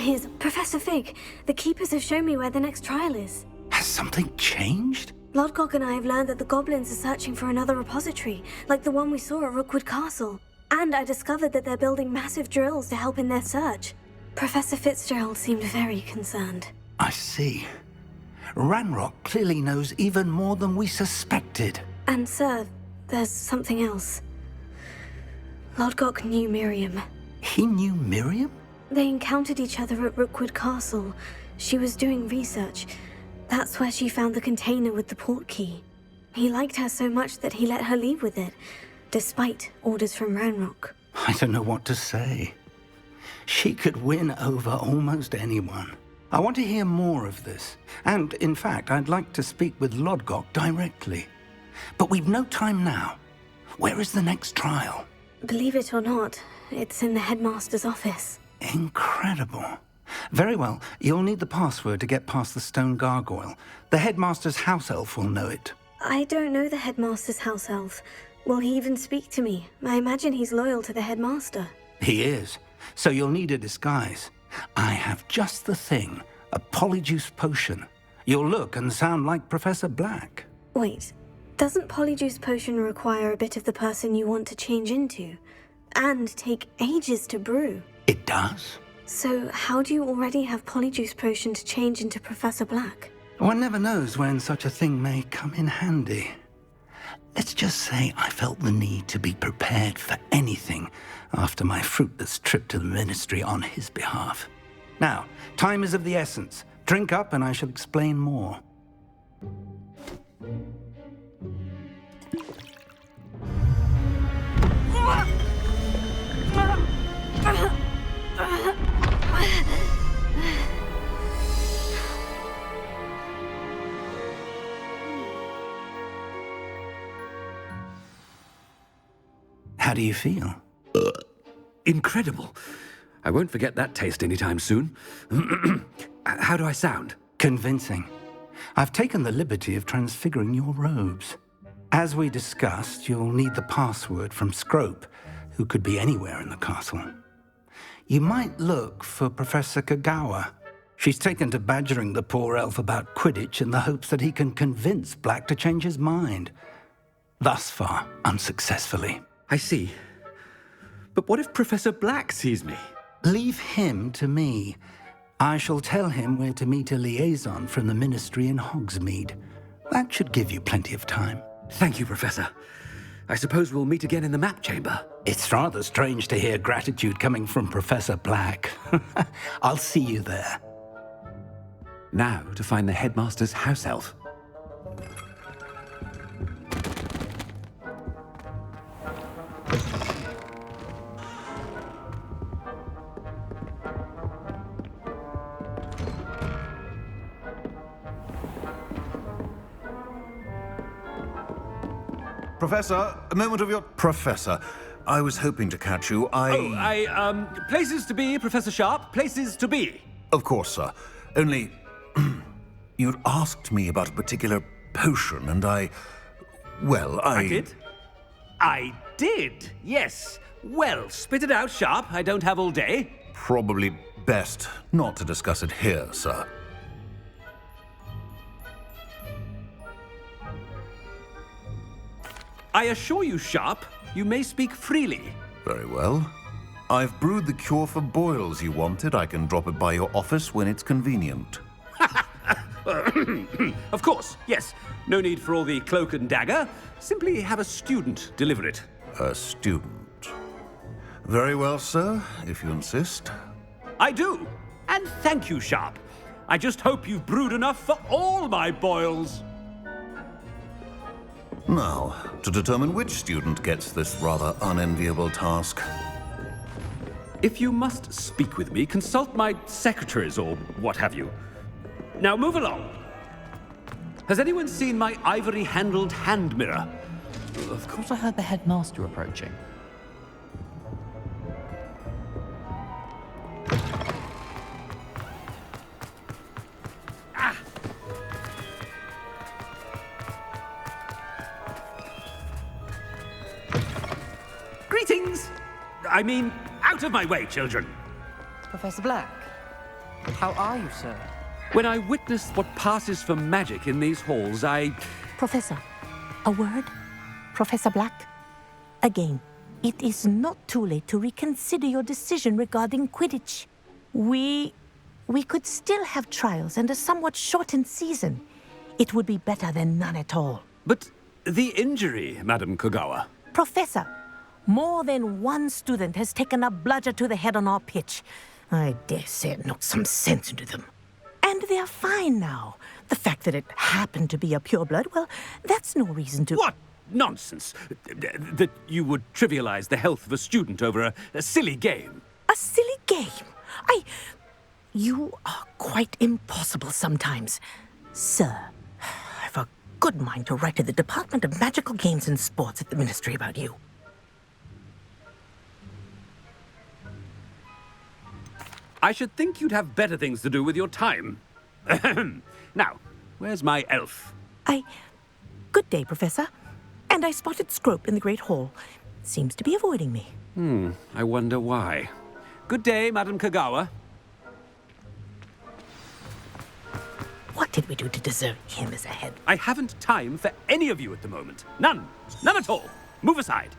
Here's Professor Fig. The Keepers have shown me where the next trial is. Has something changed? Lodgok and I have learned that the goblins are searching for another repository, like the one we saw at Rookwood Castle. And I discovered that they're building massive drills to help in their search. Professor Fitzgerald seemed very concerned. I see. Ranrock clearly knows even more than we suspected. And sir, there's something else. Lodgok knew Miriam. He knew Miriam? They encountered each other at Rookwood Castle. She was doing research. That's where she found the container with the port key. He liked her so much that he let her leave with it, despite orders from Ranrock. I don't know what to say. She could win over almost anyone. I want to hear more of this. And, in fact, I'd like to speak with Lodgok directly. But we've no time now. Where is the next trial? Believe it or not, it's in the headmaster's office. Incredible. Very well, you'll need the password to get past the stone gargoyle. The headmaster's house elf will know it. I don't know the headmaster's house elf. Will he even speak to me? I imagine he's loyal to the headmaster. He is. So you'll need a disguise. I have just the thing. A polyjuice potion. You'll look and sound like Professor Black. Wait, doesn't polyjuice potion require a bit of the person you want to change into? And take ages to brew? It does. So how do you already have polyjuice potion to change into Professor Black? One never knows when such a thing may come in handy. Let's just say I felt the need to be prepared for anything after my fruitless trip to the ministry on his behalf. Now, time is of the essence. Drink up and I shall explain more. How do you feel? Incredible. I won't forget that taste anytime soon. How do I sound? Convincing. I've taken the liberty of transfiguring your robes. As we discussed, you'll need the password from Scrope, who could be anywhere in the castle. You might look for Professor Kagawa. She's taken to badgering the poor elf about Quidditch in the hopes that he can convince Black to change his mind. Thus far, unsuccessfully. I see. But what if Professor Black sees me? Leave him to me. I shall tell him where to meet a liaison from the ministry in Hogsmeade. That should give you plenty of time. Thank you, Professor. I suppose we'll meet again in the map chamber. It's rather strange to hear gratitude coming from Professor Black. I'll see you there. Now to find the headmaster's house elf. Professor, a moment of your... Professor, I was hoping to catch you. Places to be, Professor Sharp. Places to be. Of course, sir. Only... you'd asked me about a particular potion, and I did? I did, yes. Well, spit it out, Sharp. I don't have all day. Probably best not to discuss it here, sir. I assure you, Sharp, you may speak freely. Very well. I've brewed the cure for boils you wanted. I can drop it by your office when it's convenient. Of course, yes. No need for all the cloak and dagger. Simply have a student deliver it. A student. Very well, sir, if you insist. I do. And thank you, Sharp. I just hope you've brewed enough for all my boils. Now, to determine which student gets this rather unenviable task. If you must speak with me, consult my secretaries or what have you. Now move along. Has anyone seen my ivory-handled hand mirror? Of course I heard the headmaster approaching. Greetings! I mean, out of my way, children. Professor Black, How are you, sir? When I witness what passes for magic in these halls, Professor, a word? Professor Black? Again, it is not too late to reconsider your decision regarding Quidditch. We could still have trials and a somewhat shortened season. It would be better than none at all. But the injury, Madam Kogawa. Professor, more than one student has taken a bludger to the head on our pitch. I dare say it knocked some sense into them. And they're fine now. The fact that it happened to be a pureblood, well, that's no reason to... What nonsense! That you would trivialize the health of a student over a silly game. A silly game? You are quite impossible sometimes. Sir, I've a good mind to write to the Department of Magical Games and Sports at the Ministry about you. I should think you'd have better things to do with your time. Now, where's my elf? Good day, Professor. And I spotted Scrope in the Great Hall. Seems to be avoiding me. I wonder why. Good day, Madam Kogawa. What did we do to deserve him as a head? I haven't time for any of you at the moment. None. None at all. Move aside.